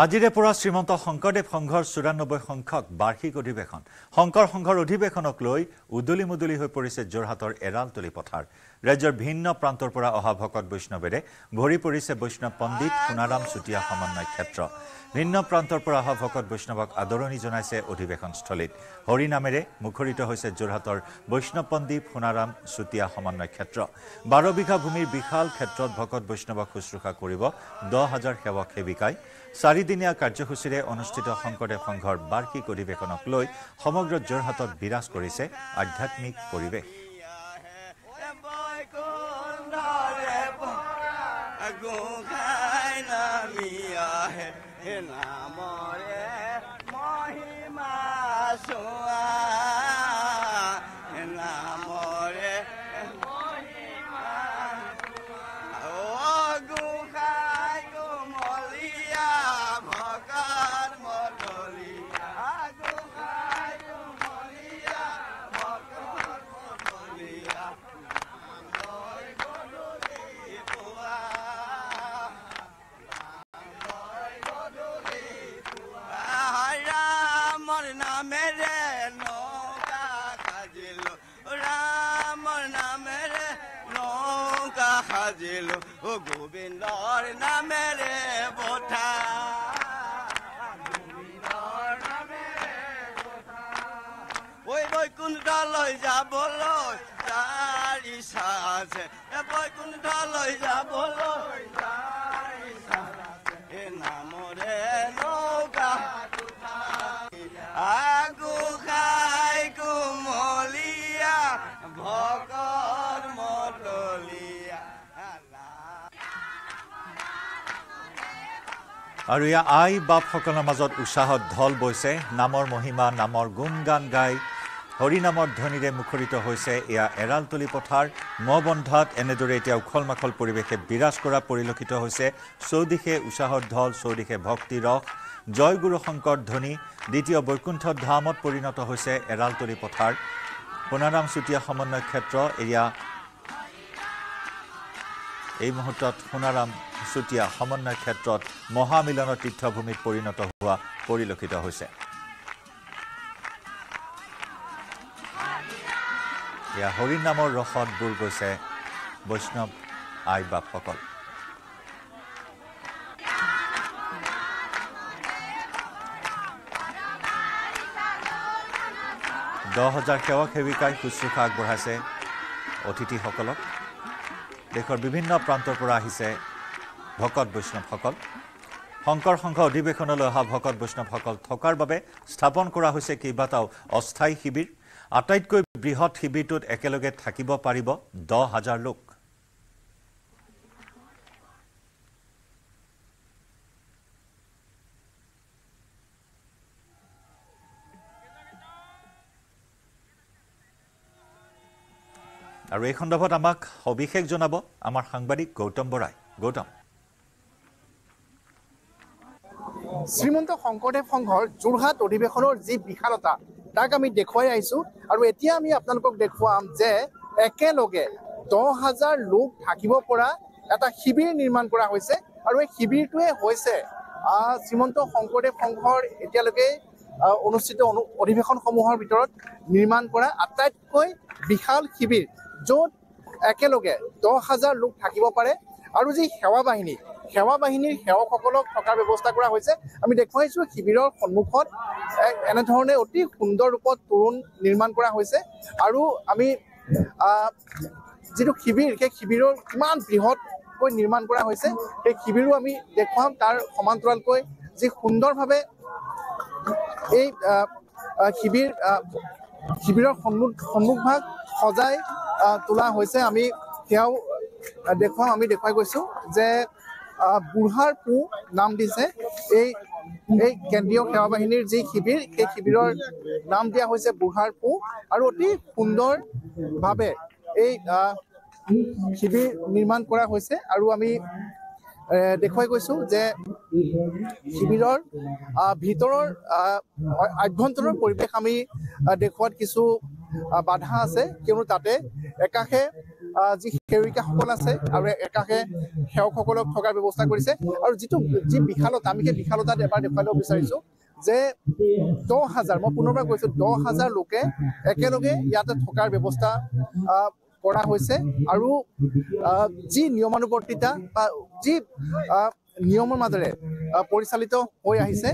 আজিৰে পৰা শ্ৰীমন্ত শংকৰদেৱ সংঘৰ ৯৪ সংখ্যক বাৰ্ষিক অধিৱেশন শংকৰ সংঘৰ অধিৱেশনক লৈ উদলি মুদলি হৈ পৰিছে যোৰহাটৰ এৰালতলি পথাৰ ৰাজ্যৰ ভিন্ন প্ৰান্তৰ পৰা অহা ভকত বৈষ্ণৱেৰে ভৰি পৰিছে বৈষ্ণৱ পণ্ডিত সোণাৰাম চুতীয়া সমন্বয় ক্ষেত্ৰ ভিন্ন প্ৰান্তৰ পৰা অহা ভকত বৈষ্ণৱক আদৰণি জনাইছে অধিৱেশনস্থলীত হৰি নামেৰে মুখৰিত হৈছে যোৰহাটৰ বৈষ্ণৱ পণ্ডিত সোণাৰাম চুতীয়া সমন্বয় ক্ষেত্ৰ 12 বিঘা ভূমিৰ বিশাল ক্ষেত্ৰত ভকত বৈষ্ণৱক শুশ্ৰূষা কৰিব 10,000 সেৱক সেৱিকাই 4 দিনীয়া কাৰ্যসূচীৰে অনুষ্ঠিত শংকৰদেৱ সংঘৰ বাৰ্ষিক অধিৱেশনক লৈ সমগ্ৰ যোৰহাটত বিৰাজ কৰিছে আধ্যাত্মিক পৰিৱেশ গোবিন্দৰ নামেৰে বঠা ঐ বৈকুণ্ঠলৈ যাবলৈ তাৰ ইচ্ছা আছে বৈকুণ্ঠলৈ যাবলৈ তাৰ ইচ্ছা আছে এই নামৰে নৌকা আগু খাই কুমলীয়া ভকত মতলীয়া আৰু ইয়া আই বাপসকলৰ মাজত উৎসাহত ঢল বৈছে নামৰ মহিমা নামৰ গুণগান গাই হৰি নামৰ ধ্বনিৰে মুখৰিত হৈছে এয়া এৰালতলি পথাৰ মবন্ধাত এনেদৰে এতিয়া উখল মাখল পৰিৱেশে বিৰাজ কৰা পৰিলক্ষিত হৈছে চৌদিশে উৎসাহৰ ঢল চৌদিশে ভক্তি ৰস জয় গুৰু শংকৰ ধ্বনি দ্বিতীয় বৈকুণ্ঠ ধামত পৰিণত হৈছে এৰালতলি পথাৰ সোণাৰাম চুতীয়া সমন্বয় ক্ষেত্ৰ এয়া এই মুহূৰ্তত সোণাৰাম চুতীয়া সমন্বয় ক্ষেত্ৰত মহামিলনৰ তীৰ্থভূমিত পৰিণত হোৱা পৰিলক্ষিত হৈছে এয়া হৰি নামৰ ৰসত বুৰ গৈছে বৈষ্ণৱ আই বাপসকল দহ হাজাৰ সেৱক সেৱিকাই শুশ্ৰূষা আগবঢ়াইছে অতিথিসকলক দেশৰ বিভিন্ন প্ৰান্তৰ পৰা আহিছে ভকত বৈষ্ণৱসকল শংকৰ সংঘ অধিৱেশনলৈ অহা ভকত বৈষ্ণৱসকল থকাৰ বাবে স্থাপন কৰা হৈছে কেইবাটাও অস্থায়ী শিবিৰ আটাইতকৈ বৃহৎ শিবিৰটোত একেলগে থাকিব পাৰিব 10,000 লোক আৰু এই খণ্ডত আমাক সবিশেষ জনাব আমাৰ সাংবাদিক গৌতম বৰাই গৌতম শ্ৰীমন্ত শংকৰদেৱ সংঘৰ যোৰহাট অধিৱেশনৰ যি বিশালতা তাক আমি দেখুৱাই আহিছো আৰু এতিয়া আমি আপোনালোকক দেখুৱাম যে একেলগে 10,000 লোক থাকিব পৰা এটা শিবিৰ নিৰ্মাণ কৰা হৈছে আৰু এই শিবিৰটোৱে হৈছে শ্ৰীমন্ত শংকৰদেৱ সংঘৰ এতিয়ালৈকে অনুষ্ঠিত অধিৱেশনসমূহৰ ভিতৰত নিৰ্মাণ কৰা আটাইতকৈ বিশাল শিবিৰ য'ত একেলগে 10,000 লোক থাকিব পাৰে আৰু যি সেৱা বাহিনীৰ সেৱকসকলক থকাৰ ব্যৱস্থা কৰা হৈছে আমি দেখুৱাইছো শিবিৰৰ সন্মুখত এনেধৰণে অতি সুন্দৰ ৰূপত তোৰণ নিৰ্মাণ কৰা হৈছে আৰু আমি যিটো শিবিৰ সেই শিবিৰৰ কিমান বৃহৎকৈ নিৰ্মাণ কৰা হৈছে সেই শিবিৰো আমি দেখুৱাম তাৰ সমান্তৰালকৈ যি সুন্দৰভাৱে এই শিবিৰৰ সন্মুখভাগ সজাই তোলা হৈছে আমি সেয়াও দেখুৱাম আমি দেখুৱাই গৈছো যে বুঢ়াৰ পু নাম দিছে এই কেন্দ্ৰীয় সেৱা বাহিনীৰ যি শিবিৰ সেই শিবিৰৰ নাম দিয়া হৈছে বুঢ়াৰ পু আৰু অতি সুন্দৰভাৱে এই শিবিৰ নিৰ্মাণ কৰা হৈছে আৰু আমি দেখুৱাই গৈছো যে শিবিৰৰ ভিতৰৰ আভ্যন্তৰৰ পৰিৱেশ আমি দেখুৱাত কিছু বাধা আছে কিয়নো তাতে একাষে যি সেৱিকাসকল আছে আৰু একাষে সেৱকসকলক থকাৰ ব্যৱস্থা কৰিছে আৰু যি বিশালতা আমি সেই বিশালতাত এবাৰ দেখুৱাই ল'ব বিচাৰিছোঁ যে 10,000 মই পুনৰবাৰ কৈছোঁ 10,000 লোকে একেলগে ইয়াতে থকাৰ ব্যৱস্থা কৰা হৈছে আৰু যি নিয়মানুৱৰ্তিতা বা যি নিয়মৰ মাজেৰে পৰিচালিত হৈ আহিছে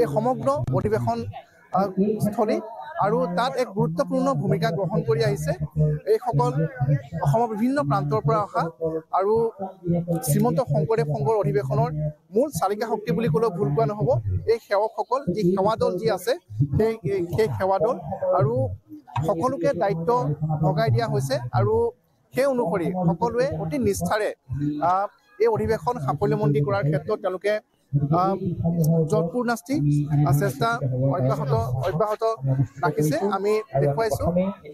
এই সমগ্ৰ অধিৱেশন স্থলী আৰু তাত এক গুৰুত্বপূৰ্ণ ভূমিকা গ্ৰহণ কৰি আহিছে এইসকল অসমৰ বিভিন্ন প্ৰান্তৰ পৰা অহা আৰু শ্ৰীমন্ত শংকৰদেৱ সংঘৰ অধিৱেশনৰ মূল চালিকা শক্তি বুলি ক'লেও ভুল কোৱা নহ'ব এই সেৱকসকল যি সেৱা দল যি আছে সেই সেৱা দল আৰু সকলোকে দায়িত্ব ভগাই দিয়া হৈছে আৰু সেই অনুসৰি সকলোৱে অতি নিষ্ঠাৰে এই অধিৱেশন সাফল্যমণ্ডিত কৰাৰ ক্ষেত্ৰত তেওঁলোকে যৎপূৰ্ণাস্তি চেষ্টা অব্যাহত ৰাখিছে আমি দেখুৱাইছোঁ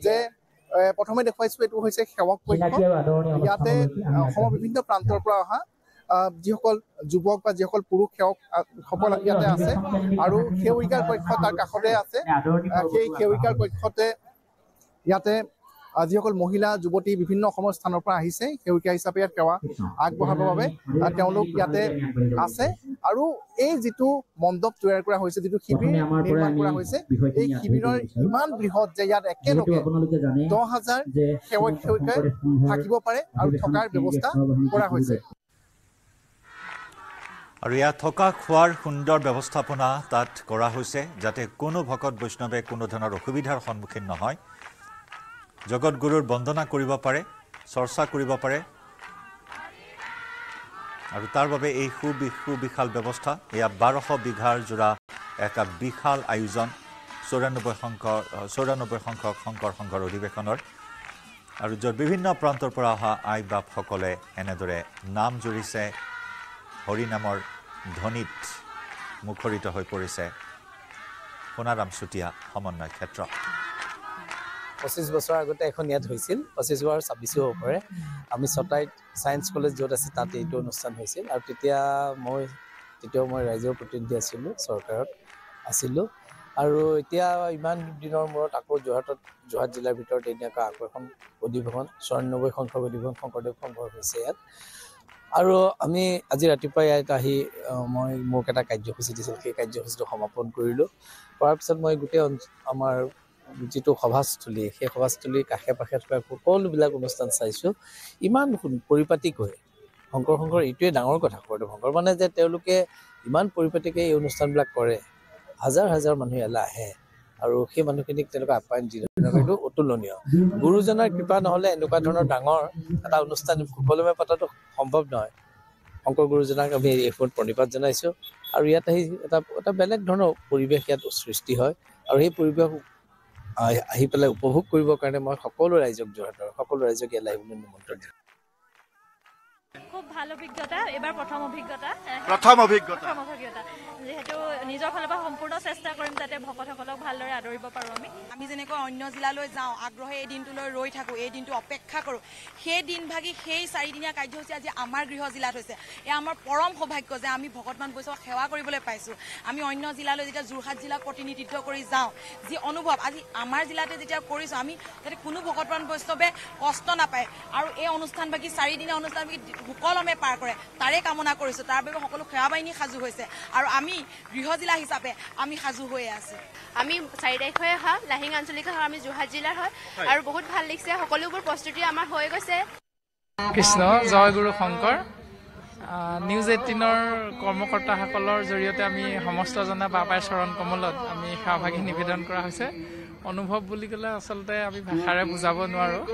যে প্ৰথমে দেখুৱাইছোঁ এইটো হৈছে সেৱক পক্ষ ইয়াতে অসমৰ বিভিন্ন প্ৰান্তৰ পৰা অহা যিসকল যুৱক বা যিসকল পুৰুষ সেৱকসকল ইয়াতে আছে আৰু সেৱিকাৰ পক্ষ তাৰ কাষতে আছে সেই সেৱিকাৰ পক্ষতে ইয়াতে যিসকল মহিলা যুৱতী বিভিন্ন অসমৰ স্থানৰ পৰা আহিছে সেৱিকা হিচাপে ইয়াত সেৱা আগবঢ়াবৰ বাবে তেওঁলোক ইয়াতে আছে আৰু এই যিটো মণ্ডপ তৈয়াৰ কৰা হৈছে যিটো শিবিৰ নিৰ্মাণ কৰা হৈছে এই শিবিৰৰ ইমান বৃহৎ যে ইয়াত একেলগে 10,000 সেৱক সেৱিকাই থাকিব পাৰে আৰু থকাৰ ব্যৱস্থা কৰা হৈছে আৰু ইয়াত থকা খোৱাৰ সুন্দৰ ব্যৱস্থাপনা তাত কৰা হৈছে যাতে কোনো ভকত বৈষ্ণৱে কোনো ধৰণৰ অসুবিধাৰ সন্মুখীন নহয় জগতগুৰুৰ বন্দনা কৰিব পাৰে চৰ্চা কৰিব পাৰে আৰু তাৰ বাবে এই সুবিশাল ব্যৱস্থা এয়া 1200 বিঘাৰ জোৰা এটা বিশাল আয়োজন 94 সংখ্যক শংকৰ সংঘৰ অধিৱেশনৰ আৰু য'ত বিভিন্ন প্ৰান্তৰ পৰা অহা আই বাপসকলে এনেদৰে নাম জুৰিছে হৰিনামৰ ধ্বনিত মুখৰিত হৈ পৰিছে সোণাৰাম চুতীয়া সমন্বয় ক্ষেত্ৰ 25 বছৰ আগতে এখন ইয়াত হৈছিল 25 বা 26 হ'ব পাৰে আমি ছটাইত সায়েন্স কলেজ য'ত আছে তাতে এইটো অনুষ্ঠান হৈছিল আৰু তেতিয়াও মই ৰাইজৰ প্ৰতিনিধি আছিলোঁ চৰকাৰত আছিলোঁ আৰু এতিয়া ইমান দিনৰ মূৰত আকৌ যোৰহাট জিলাৰ ভিতৰত এনেকুৱা আকৌ এখন অধিৱেশন 94 সংখ্যক অধিৱেশন শংকৰদেৱ সংঘৰ হৈছে ইয়াত আৰু আমি আজি ৰাতিপুৱা ইয়াত আহি মোক এটা কাৰ্যসূচী দিছিল সেই কাৰ্যসূচীটো সমাপন কৰিলোঁ কৰাৰ পিছত মই গোটেই আমাৰ যিটো সভাস্থলী সেই সভাস্থলীৰ কাষে পাশে থকা সকলোবিলাক অনুষ্ঠান চাইছোঁ ইমান পৰিপাটিকৈ শংকৰ সংঘৰ এইটোৱে ডাঙৰ কথা শংকৰদেৱ সংঘৰ মানে যে তেওঁলোকে ইমান পৰিপাটিকৈ এই অনুষ্ঠানবিলাক কৰে হাজাৰ হাজাৰ মানুহ ইয়ালৈ আহে আৰু সেই মানুহখিনিক তেওঁলোকে আপ্যায়ন দিয়ে এইটো অতুলনীয় গুৰুজনাৰ কৃপা নহ'লে এনেকুৱা ধৰণৰ ডাঙৰ এটা অনুষ্ঠান সুকলমে পতাটো সম্ভৱ নহয় শংকৰ গুৰুজনাক আমি এই ফোন প্ৰণিপাত জনাইছোঁ আৰু ইয়াত আহি এটা বেলেগ ধৰণৰ পৰিৱেশ ইয়াত সৃষ্টি হয় আৰু সেই পৰিৱেশ আহি পেলাই উপভোগ কৰিবৰ কাৰণে মই সকলো ৰাইজক যোৰহাটৰ সকলো ৰাইজক ইয়ালৈ আহিবলৈ নিমন্ত্ৰণ দিওঁ খুব ভাল অভিজ্ঞতা এবাৰ প্ৰথম অভিজ্ঞতা যেহেতু নিজৰ ফালৰ পৰা সম্পূৰ্ণ চেষ্টা কৰিম যাতে ভকতসকলক ভালদৰে আদৰিব পাৰোঁ আমি যেনেকৈ অন্য জিলালৈ যাওঁ আগ্ৰহে এই দিনটোলৈ ৰৈ থাকোঁ এই দিনটো অপেক্ষা কৰোঁ সেই দিনভাগি সেই 4দিনীয়া কাৰ্যসূচী আজি আমাৰ গৃহ জিলাত হৈছে এয়া আমাৰ পৰম সৌভাগ্য যে আমি ভকতমান বৈষ্ণৱক সেৱা কৰিবলৈ পাইছোঁ আমি অন্য জিলালৈ যেতিয়া যোৰহাট জিলাক প্ৰতিনিধিত্ব কৰি যাওঁ যি অনুভৱ আজি আমাৰ জিলাতে যেতিয়া কৰিছোঁ আমি যাতে কোনো ভকতমান বৈষ্ণৱে কষ্ট নাপায় আৰু এই অনুষ্ঠানভাগি 4দিনীয়া অনুষ্ঠানভাগি সুকলমে পাৰ কৰে তাৰে কামনা কৰিছোঁ তাৰ বাবে সকলো সেৱা বাহিনী সাজু হৈছে আৰু আমি গৃহ জিলা হিচাপে আমি সাজু হৈ আছোঁ আমি 4 তাৰিখে অহা লাহিং আঞ্চলিক আমি যোৰহাট জিলাৰ হয় আৰু বহুত ভাল লাগিছে সকলোবোৰ প্ৰস্তুতি আমাৰ হৈ গৈছে কৃষ্ণ জয় গুৰু শংকৰ নিউজ 18ৰ কৰ্মকৰ্তাসকলৰ জৰিয়তে আমি সমস্ত জনা বাবাই চৰণ কমলত আমি সেৱাভাগী নিবেদন কৰা হৈছে অনুভৱ বুলি ক'লে আচলতে আমি ভাষাৰে বুজাব নোৱাৰোঁ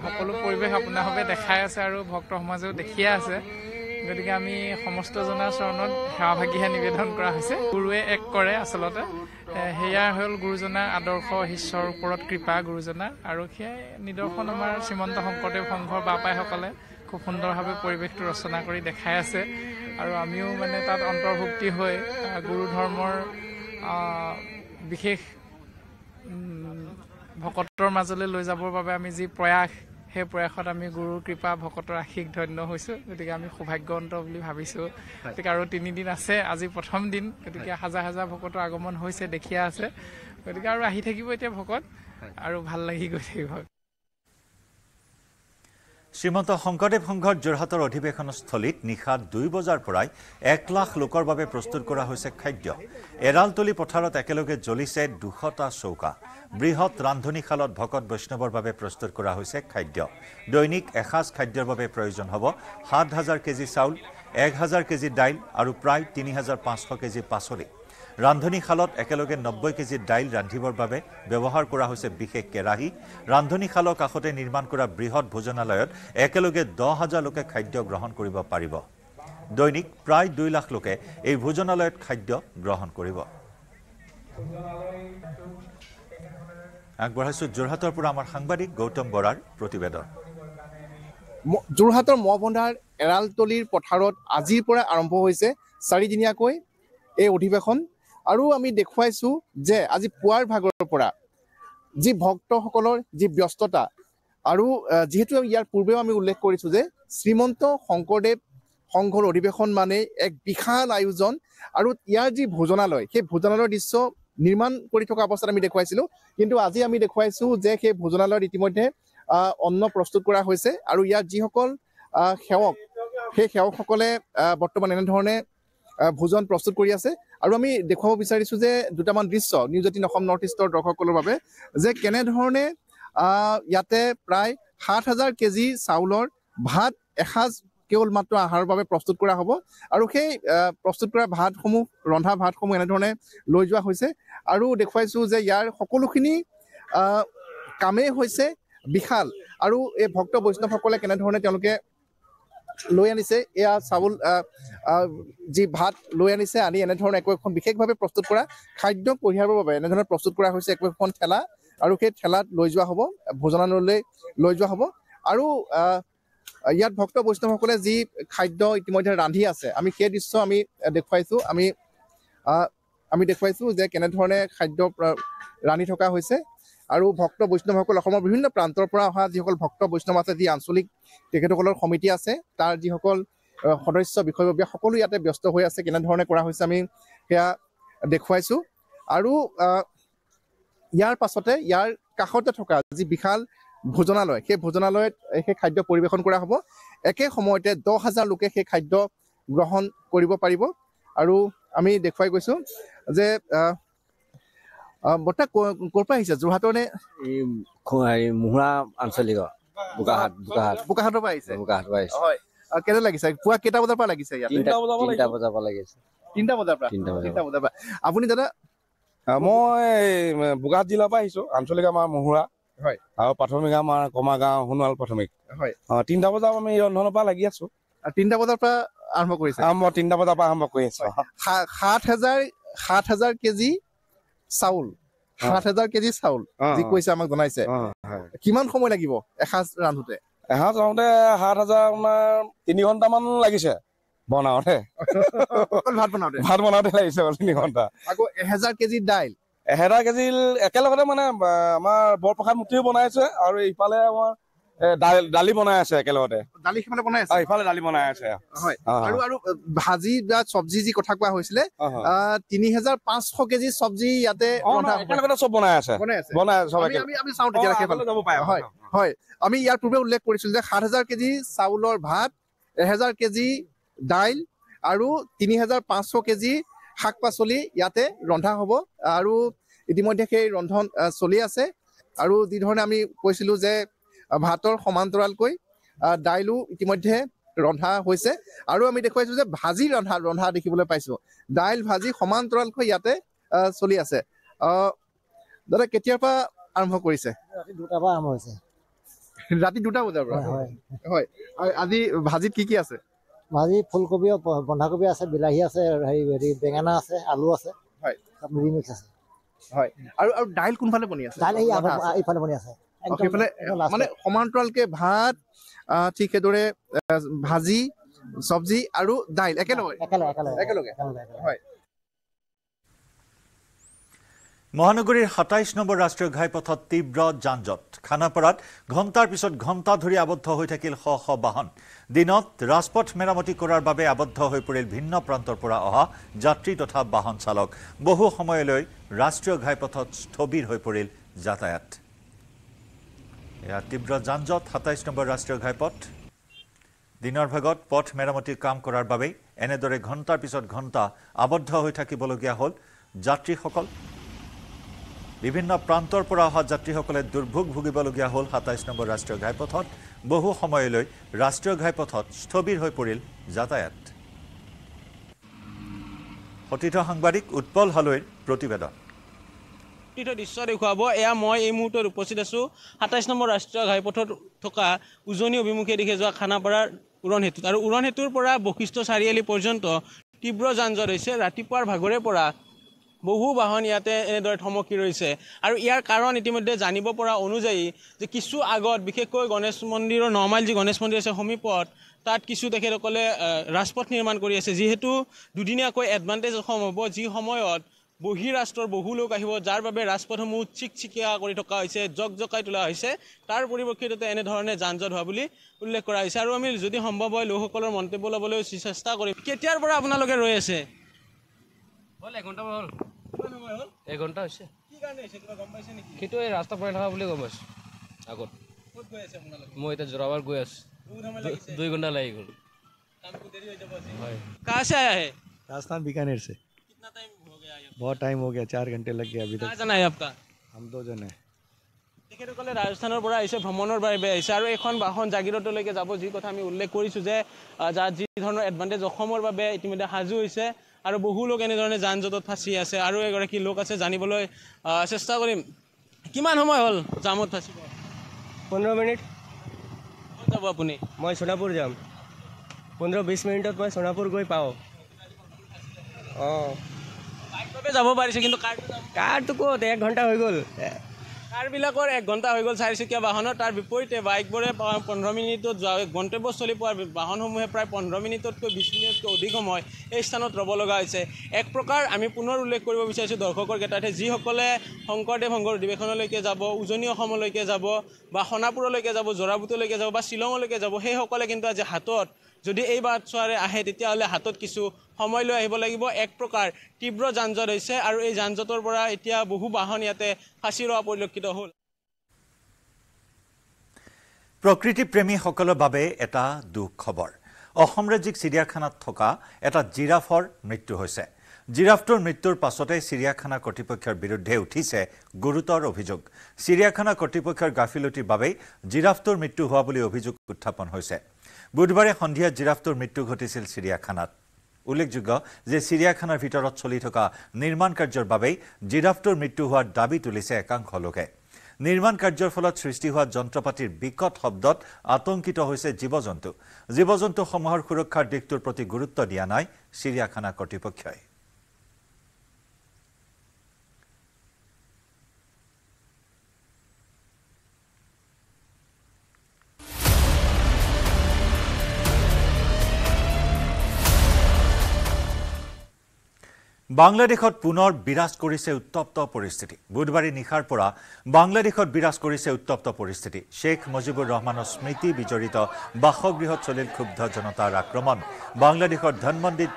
সকলো পৰিৱেশ আপোনাভাৱে দেখাই আছে আৰু ভক্ত সমাজেও দেখিয়ে আছে গতিকে আমি সমস্ত জনাৰ চৰণত সেৱাভাগীহে নিবেদন কৰা হৈছে গুৰুৱে এক কৰে আচলতে সেয়া হ'ল গুৰুজনাৰ আদৰ্শ শিষ্যৰ ওপৰত কৃপা গুৰুজনাৰ আৰু সেয়াই নিদৰ্শন আমাৰ শ্ৰীমন্ত শংকৰদেৱ সংঘৰ বাপাইসকলে খুব সুন্দৰভাৱে পৰিৱেশটো ৰচনা কৰি দেখাই আছে আৰু আমিও মানে তাত অন্তৰ্ভুক্তি হৈ গুৰু ধৰ্মৰ বিশেষ ভকতৰ মাজলৈ লৈ যাবৰ বাবে আমি যি প্ৰয়াস সেই প্ৰয়াসত আমি গুৰুৰ কৃপা ভকতৰ আশীষ ধন্য হৈছোঁ গতিকে আমি সৌভাগ্যৱন্ত বুলি ভাবিছোঁ গতিকে আৰু 3 দিন আছে আজি প্ৰথম দিন গতিকে হাজাৰ হাজাৰ ভকতৰ আগমন হৈছে দেখিয়া আছে গতিকে আৰু আহি থাকিব এতিয়া ভকত আৰু ভাল লাগি গৈ থাকিব শ্ৰীমন্ত শংকৰদেৱ সংঘৰ যোৰহাটৰ অধিৱেশনস্থলীত নিশা 2 বজাৰ পৰাই 1 লাখ লোকৰ বাবে প্ৰস্তুত কৰা হৈছে খাদ্য। এৰালতলী পথাৰত একেলগে জ্বলিছে 200টা চৌকা। বৃহৎ ৰান্ধনীশালত ভকত বৈষ্ণৱৰ বাবে প্ৰস্তুত কৰা হৈছে খাদ্য। দৈনিক এসাঁজ খাদ্যৰ বাবে প্ৰয়োজন হ'ব 7,000 কেজি চাউল, 1,000 কেজি দাইল আৰু প্ৰায় 3,500 কেজি পাচলি। ৰান্ধনীশালত একেলগে 90 কেজি দাইল ৰান্ধিবৰ বাবে ব্যৱহাৰ কৰা হৈছে বিশেষ কেৰাহী। ৰান্ধনীশালৰ কাষতে নিৰ্মাণ কৰা বৃহৎ ভোজনালয়ত একেলগে 10,000 লোকে খাদ্য গ্ৰহণ কৰিব পাৰিব। দৈনিক প্ৰায় 2 লাখ লোকে এই ভোজনালয়ত খাদ্য গ্ৰহণ কৰিব। আগবঢ়াইছো যোৰহাটৰ পৰা আমাৰ সাংবাদিক গৌতম বৰাৰ প্ৰতিবেদন। যোৰহাটৰ মহবন্ধাৰ এৰালতলীৰ পথাৰত আজিৰ পৰা আৰম্ভ হৈছে 4দিনীয়াকৈ এই অধিৱেশন। আৰু আমি দেখুৱাইছোঁ যে আজি পুৱাৰ ভাগৰ পৰা যি ভক্তসকলৰ যি ব্যস্ততা, আৰু যিহেতু ইয়াৰ পূৰ্বেও আমি উল্লেখ কৰিছোঁ যে শ্ৰীমন্ত শংকৰদেৱ সংঘৰ অধিৱেশন মানে এক বিশাল আয়োজন, আৰু ইয়াৰ যি ভোজনালয় সেই ভোজনালয়ৰ দৃশ্য নিৰ্মাণ কৰি থকা অৱস্থাত আমি দেখুৱাইছিলোঁ। কিন্তু আজি আমি দেখুৱাইছোঁ যে সেই ভোজনালয়ত ইতিমধ্যে অন্ন প্ৰস্তুত কৰা হৈছে, আৰু ইয়াৰ যিসকল সেৱক সেই সেৱকসকলে বৰ্তমান এনেধৰণে ভোজন প্ৰস্তুত কৰি আছে। আৰু আমি দেখুৱাব বিচাৰিছোঁ যে দুটামান দৃশ্য নিউজ 18 অসম নৰ্থ ইষ্টৰ দৰ্শকসকলৰ বাবে, যে কেনেধৰণে ইয়াতে প্ৰায় 7,000 কেজি চাউলৰ ভাত এসাঁজ কেৱল মাত্ৰ আহাৰৰ বাবে প্ৰস্তুত কৰা হ'ব, আৰু সেই প্ৰস্তুত কৰা ভাতসমূহ, ৰন্ধা ভাতসমূহ এনেধৰণে লৈ যোৱা হৈছে। আৰু দেখুৱাইছোঁ যে ইয়াৰ সকলোখিনি কামেই হৈছে বিশাল, আৰু এই ভক্ত বৈষ্ণৱসকলে কেনেধৰণে তেওঁলোকে লৈ আনিছে এয়া চাউল, যি ভাত লৈ আনিছে, আনি এনেধৰণে একো বিশেষভাৱে প্ৰস্তুত কৰা খাদ্য কঢ়িয়াবৰ বাবে এনেধৰণে প্ৰস্তুত কৰা হৈছে একোখন ঠেলা, আৰু সেই ঠেলাত লৈ যোৱা হ'ব, ভোজনালয়লৈ লৈ যোৱা হ'ব। আৰু ইয়াত ভক্ত বৈষ্ণৱসকলে যি খাদ্য ইতিমধ্যে ৰান্ধি আছে, আমি সেই দৃশ্য আমি দেখুৱাইছোঁ। আমি দেখুৱাইছোঁ যে কেনেধৰণে খাদ্য ৰান্ধি থকা হৈছে। আৰু ভক্ত বৈষ্ণৱসকল অসমৰ বিভিন্ন প্ৰান্তৰ পৰা অহা যিসকল ভক্ত বৈষ্ণৱ আছে, যি আঞ্চলিক তেখেতসকলৰ সমিতি আছে, তাৰ যিসকল সদস্য বিষয়ববীয়া সকলো ইয়াতে ব্যস্ত হৈ আছে। কেনেধৰণে কৰা হৈছে আমি সেয়া দেখুৱাইছোঁ। আৰু ইয়াৰ পাছতে ইয়াৰ কাষতে থকা যি বিশাল ভোজনালয়, সেই ভোজনালয়ত সেই খাদ্য পৰিৱেশন কৰা হ'ব। একে সময়তে 10,000 লোকে সেই খাদ্য গ্ৰহণ কৰিব পাৰিব। আৰু আমি দেখুৱাই গৈছোঁ যে বৰ্তা ক'ৰ পৰা আহিছে? যোৰহাটৰ নে মুহুৰা আঞ্চলিকৰ বোকাহাটৰ পৰা আহিছে? হয়। কেনে লাগিছে? পুৱা কেইটা বজাৰ পৰা লাগিছে ইয়াত? 3টা বজাৰ পৰা লাগিছে। 3টা বজাৰ পৰা? 3টা বজাৰ পৰা। আপুনি দাদা? মই বোকাহাট জিলাৰ পৰা আহিছোঁ, আঞ্চলিক আমাৰ মুহুৰা। হয়। আৰু প্ৰাথমিক আমাৰ কমাগাঁও সোণোৱাল প্ৰাথমিক। হয়। 3টা বজাৰ আমি ৰন্ধনৰ পৰা লাগি আছোঁ। 3টা বজাৰ পৰা আৰম্ভ কৰিছে? মই 3টা বজাৰ পৰা আৰম্ভ কৰি আছোঁ। 7,000 কেজি চাউল, 7,000 কেজি চাউল যি কৈছে আমাক জনাইছে। কিমান সময় লাগিব এসাঁজ ৰান্ধোতে? এসাঁজ ৰান্ধোতে 7,000 আপোনাৰ 3 ঘণ্টামান লাগিছে বনাওঁতে। ভাত বনাওঁতে লাগিছে 3 ঘণ্টা। আকৌ 1,000 কেজি দাইল? 1,000 কেজি একেলগতে মানে আমাৰ বৰপ্ৰসাদ মুঠিও বনাইছে, আৰু ইফালে আমাৰ দালি বনাই আছে একেলগতে। দালি সিফালে বনাই আছে? ইফালে দালি বনাই আছে। হয়। আৰু ভাজি বা চব্জি যি কথা কোৱা হৈছিলে, 3,500 কেজি চব্জি ইয়াতে একেলগতে চব বনাই আছে। আমি চাওঁ তেতিয়া হয়। হয়। আমি ইয়াৰ পূৰ্বে উল্লেখ কৰিছিলোঁ যে 7,000 কেজি চাউলৰ ভাত, 1,000 কেজি দাইল, আৰু 3,500 কেজি শাক পাচলি ইয়াতে ৰন্ধা হ'ব। আৰু ইতিমধ্যে সেই ৰন্ধন চলি আছে। আৰু যি ধৰণে আমি কৈছিলোঁ যে ভাতৰ সমান্তৰালকৈ দাইলো ইতিমধ্যে ৰন্ধা হৈছে। আৰু আমি দেখুৱাইছোঁ যে ভাজি ৰন্ধা দেখিবলৈ পাইছোঁ। দাইল ভাজি সমান্তৰালকৈ ইয়াতে চলি আছে। দাদা কেতিয়াৰ পৰা আৰম্ভ কৰিছে? ৰাতি 2টাৰ পৰা আৰম্ভ হৈছে। ৰাতি 2টা বজাৰ পৰা? হয়। আজি ভাজিত কি আছে? ভাজি ফুলকবি, বন্ধাকবি আছে, বিলাহী আছে, বেঙেনা আছে, আলু আছে। হয়। মিক্স আছে। হয়। আৰু দাইল কোনফালে বনি আছে? দাইল এইফালে বনি আছে। সেইফালে মানে সমান্তৰালকে ভাত, ঠিক সেইদৰে ভাজি, চব্জি আৰু দাইল একেলগে। হয়। মহানগৰীৰ 27 নম্বৰ ৰাষ্ট্ৰীয় ঘাইপথত তীব্ৰ যান-জঁট। খানাপাৰাত ঘণ্টাৰ পিছত ঘণ্টা ধৰি আবদ্ধ হৈ থাকিল শ শ বাহন। দিনত ৰাজপথ মেৰামতি কৰাৰ বাবে আবদ্ধ হৈ পৰিল ভিন্ন প্ৰান্তৰ পৰা অহা যাত্ৰী তথা বাহন চালক। বহু সময়লৈ ৰাষ্ট্ৰীয় ঘাইপথত স্থবিৰ হৈ পৰিল যাতায়াত। এয়া তীব্ৰ যানজঁট ২৭ নম্বৰ ৰাষ্ট্ৰীয় ঘাইপথ দিনৰ ভাগত পথ মেৰামতিৰ কাম কৰাৰ বাবে এনেদৰে ঘণ্টাৰ পিছত ঘণ্টা আবদ্ধ হৈ থাকিবলগীয়া হ'ল যাত্ৰীসকল বিভিন্ন প্ৰান্তৰ পৰা অহা যাত্ৰীসকলে দুৰ্ভোগ ভুগিবলগীয়া হ'ল ২৭ নম্বৰ ৰাষ্ট্ৰীয় ঘাইপথত বহু সময়লৈ ৰাষ্ট্ৰীয় ঘাইপথত স্থবিৰ হৈ পৰিল যাতায়াত সতীৰ্থ সাংবাদিক উৎপল হালৈৰ প্ৰতিবেদন দৃশ্য দেখুৱাব এয়া মই এই মুহূৰ্তত উপস্থিত আছোঁ ২৭ নম্বৰ ৰাষ্ট্ৰীয় ঘাইপথত থকা উজনি অভিমুখে দিশে যোৱা খানাপাৰাৰ উৰণ সেতুত আৰু উৰণ সেতুৰ পৰা বশিষ্ঠ চাৰিআলি পৰ্যন্ত তীব্ৰ যানজঁট হৈছে ৰাতিপুৱাৰ ভাগৰে পৰা বহু বাহন ইয়াতে এনেদৰে থমকি ৰৈছে আৰু ইয়াৰ কাৰণ ইতিমধ্যে জানিব পৰা অনুযায়ী যে কিছু আগত বিশেষকৈ গণেশ মন্দিৰৰ ৯ মাইল যি গণেশ মন্দিৰ আছে সমীপত তাত কিছু তেখেতসকলে ৰাজপথ নিৰ্মাণ কৰি আছে যিহেতু দুদিনীয়াকৈ এডভান্টেজ অসম হ'ব যি সময়ত বহিৰাষ্ট্ৰৰ বহু লোক আহিব যাৰ বাবে ৰাজপথসমূহ চিকচিকিয়া কৰি থকা হৈছে জকজকাই তোলা হৈছে তাৰ পৰিপ্ৰেক্ষিততে এনেধৰণে যানজঁট হোৱা বুলি উল্লেখ কৰা হৈছে আৰু আমি যদি সম্ভৱ হয় লোকসকলৰ মন্তব্য ল'বলৈ চেষ্টা কৰিম কেতিয়াৰ পৰা আপোনালোকে ৰৈ আছে হ'ল 1 ঘণ্টা হ'ল কিমান সময় হ'ল 1 ঘণ্টা হৈছে কি কাৰণে হৈছে কিবা গম পাইছে নেকি সেইটো এই ৰাস্তা পৰি থকা বুলি গম পাইছোঁ আগত ক'ত গৈ আছে আপোনালোকে মই এতিয়া যোৰাবাৰ গৈ আছোঁ 2 घंटा লাগি গ'ল কামটো দেৰি হৈ যাব আজি হয় कहाँ से आया है राजस्थान बीकानेर से कितना टाइम हो गया है बहुत टाइम हो गया 4 घंटे लग गया अभी कहाँ तक जाना है आपका हम 2 जन हैं তেখেতসকলে ৰাজস্থানৰ পৰা আহিছে ভ্ৰমণৰ বাবে আহিছে আৰু এখন বাহন জাগিৰোডলৈকে যাব যি কথা আমি উল্লেখ কৰিছোঁ যে যি ধৰণৰ এডভান্টেজ অসমৰ বাবে ইতিমধ্যে সাজু হৈছে আৰু বহু লোক এনেধৰণে যান জঁটত ফাঁচি আছে আৰু এগৰাকী লোক আছে জানিবলৈ চেষ্টা কৰিম কিমান সময় হ'ল জামত ফাঁচিব 15 মিনিট ক'ত যাব আপুনি মই সোণাপুৰ যাম 15-20 মিনিটত মই সোণাপুৰ গৈ পাওঁ অঁ বাইকতে যাব পাৰিছে কিন্তু কাৰটো ক'ত 1 ঘণ্টা হৈ গ'ল কাৰবিলাকৰ 1 ঘণ্টা হৈ গ'ল চাৰিচকীয়া বাহনৰ তাৰ বিপৰীতে বাইকবোৰে 15 মিনিটত যোৱা গন্তব্যস্থলী পোৱাৰ বাহনসমূহে প্ৰায় 15 মিনিটতকৈ 20 মিনিটতকৈ অধিক সময় এই স্থানত ৰ'ব লগা হৈছে এক প্ৰকাৰ আমি পুনৰ উল্লেখ কৰিব বিচাৰিছোঁ দৰ্শকৰ ক্ষেত্ৰতে যিসকলে শংকৰদেৱ সংঘৰ অধিৱেশনলৈকে যাব উজনি অসমলৈকে যাব বা সোণাপুৰলৈকে যাব জোৰাবুটলৈকে যাব বা শ্বিলঙলৈকে যাব সেইসকলে কিন্তু আজি হাতত যদি এই বাটচোৱাৰে আহে তেতিয়াহ'লে হাতত কিছু সময় লৈ আহিব লাগিব এক প্ৰকাৰ তীব্ৰ যানজঁট হৈছে আৰু এই যানজঁটৰ পৰা এতিয়া বহু বাহন ইয়াতে ফাঁচি ৰোৱা পৰিলক্ষিত হ'ল প্ৰকৃতি প্ৰেমীসকলৰ বাবে এটা দুখ খবৰ অসম ৰাজ্যিক চিৰিয়াখানাত থকা এটা জিৰাফৰ মৃত্যু হৈছে জিৰাফটোৰ মৃত্যুৰ পাছতে চিৰিয়াখানা কৰ্তৃপক্ষৰ বিৰুদ্ধে উঠিছে গুৰুতৰ অভিযোগ চিৰিয়াখানা কৰ্তৃপক্ষৰ গাফিলতিৰ বাবে জিৰাফটোৰ মৃত্যু হোৱা বুলি অভিযোগ উত্থাপন হৈছে বুধবাৰে সন্ধিয়া জিৰাফটোৰ মৃত্যু ঘটিছিল চিৰিয়াখানাত উল্লেখযোগ্য যে চিৰিয়াখানাৰ ভিতৰত চলি থকা নিৰ্মাণ কাৰ্যৰ বাবে জিৰাফটোৰ মৃত্যু হোৱাৰ দাবী তুলিছে একাংশ লোকে নিৰ্মাণ কাৰ্যৰ ফলত সৃষ্টি হোৱা যন্ত্ৰপাতিৰ বিকট শব্দত আতংকিত হৈছে জীৱ-জন্তুসমূহৰ সুৰক্ষাৰ দিশটোৰ প্ৰতি গুৰুত্ব দিয়া নাই চিৰিয়াখানা কৰ্তৃপক্ষই বাংলাদেশত পুনৰ বিৰাজ কৰিছে উত্তপ্ত পৰিস্থিতি বুধবাৰে নিশাৰ পৰা বাংলাদেশত বিৰাজ কৰিছে উত্তপ্ত পৰিস্থিতি শেখ মুজিবুৰ ৰহমানৰ স্মৃতি বিজড়িত বাসগৃহত চলিল ক্ষুব্ধ জনতাৰ আক্ৰমণ বাংলাদেশৰ ধানমন্ডিত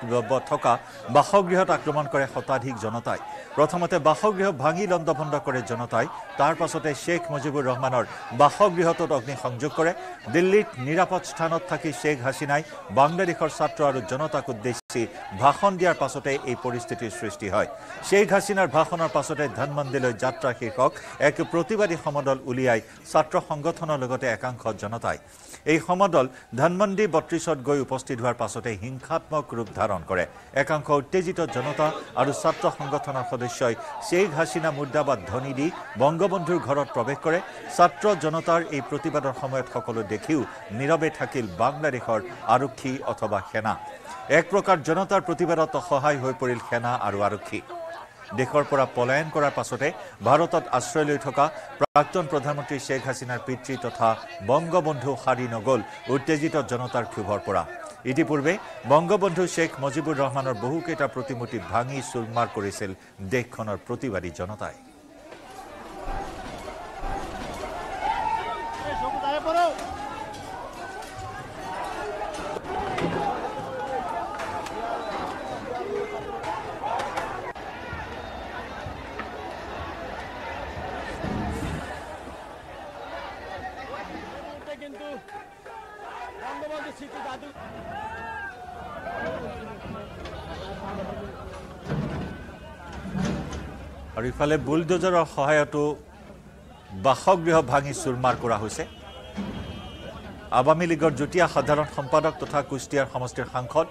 থকা বাসগৃহত আক্ৰমণ কৰে শতাধিক জনতাই প্ৰথমতে বাসগৃহ ভাঙি লণ্ডভণ্ড কৰে জনতাই তাৰ পাছতে শেখ মুজিবুৰ ৰহমানৰ বাসগৃহত অগ্নিসংযোগ কৰে দিল্লীত নিৰাপদ স্থানত থাকি শেখ হাসিনাই বাংলাদেশৰ ছাত্ৰ আৰু জনতাক উদ্দেশ্যি ভাষণ দিয়াৰ পাছতে এই পৰিস্থিতি সৃষ্টি হয় শেখ হাসিনাৰ ভাষণৰ পাছতে ধানমন্দিলৈ যাত্ৰা শীৰ্ষক এক প্ৰতিবাদী সমদল উলিয়াই ছাত্ৰ সংগঠনৰ লগতে একাংশ জনতাই এই সমদল ধানমন্দি ৩২ত গৈ উপস্থিত হোৱাৰ পাছতে হিংসাত্মক ৰূপ ধাৰণ কৰে একাংশ উত্তেজিত জনতা আৰু ছাত্ৰ সংগঠনৰ সদস্যই শেখ হাসিনা মুৰ্দাবাদ ধ্বনি দি বংগবন্ধুৰ ঘৰত প্ৰৱেশ কৰে ছাত্ৰ জনতাৰ এই প্ৰতিবাদৰ সময়ত সকলো দেখিও নীৰৱে থাকিল বাংলাদেশৰ আৰক্ষী অথবা সেনা এক প্ৰকাৰ জনতাৰ প্ৰতিবাদত সহায় হৈ পৰিল সেনা আৰু আৰক্ষী দেশৰ পৰা পলায়ন কৰাৰ পাছতে ভাৰতত আশ্ৰয় লৈ থকা প্ৰাক্তন প্ৰধানমন্ত্ৰী শেখ হাসিনাৰ পিতৃ তথা বংগবন্ধু সাৰি নগল উত্তেজিত জনতাৰ ক্ষোভৰ পৰা ইতিপূৰ্বে বংগবন্ধু শেখ মুজিবুৰ ৰহমানৰ বহুকেইটা প্ৰতিমূৰ্তি ভাঙি চুৰমাৰ কৰিছিল দেশখনৰ প্ৰতিবাদী জনতাই আৰু ইফালে বুলডোজাৰৰ সহায়তো বাসগৃহ ভাঙি চুৰমাৰ কৰা হৈছে আৱামী লীগৰ যুটীয়া সাধাৰণ সম্পাদক তথা কুষ্টিয়াৰ সমষ্টিৰ সাংসদ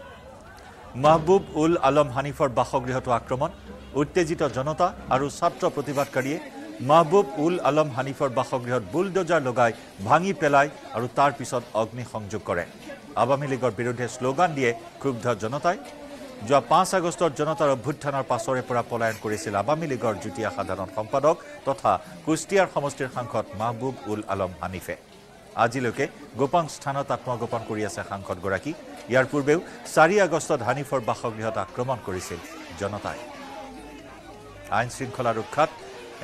মাহবুব উল আলম হানিফৰ বাসগৃহটো আক্ৰমণ উত্তেজিত জনতা আৰু ছাত্ৰ প্ৰতিবাদকাৰীয়ে মাহবুব উল আলম হানিফৰ বাসগৃহত বুলডোজাৰ লগাই ভাঙি পেলাই আৰু তাৰ পিছত অগ্নি সংযোগ কৰে আৱামী লীগৰ বিৰুদ্ধে শ্লোগান দিয়ে ক্ষুব্ধ জনতাই যোৱা 5 আগষ্টৰ জনতাৰ অভ্যুত্থানৰ পাছৰে পৰা পলায়ন কৰিছিল আৱামী লীগৰ যুটীয়া সাধাৰণ সম্পাদক তথা কুষ্টিয়াৰ সমষ্টিৰ সাংসদ মাহবুব উল আলম হানিফে আজিলৈকে গোপন স্থানত আত্মগোপন কৰি আছে সাংসদগৰাকী ইয়াৰ পূৰ্বেও 4 আগষ্টত হানিফৰ বাসগৃহত আক্ৰমণ কৰিছিল জনতাই আইন শৃংখলা ৰক্ষাত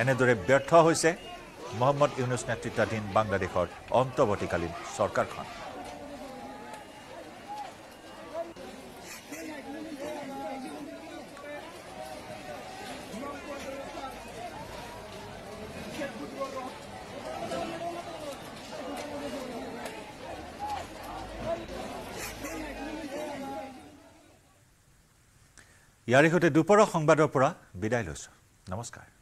এনেদৰে ব্যৰ্থ হৈছে মোহাম্মদ ইউনুছ নেতৃত্বাধীন বাংলাদেশৰ অন্তৱৰ্তীকালীন চৰকাৰখন ইয়াৰ সৈতে দুপৰৰ সংবাদৰ পৰা বিদায় লৈছো নমস্কাৰ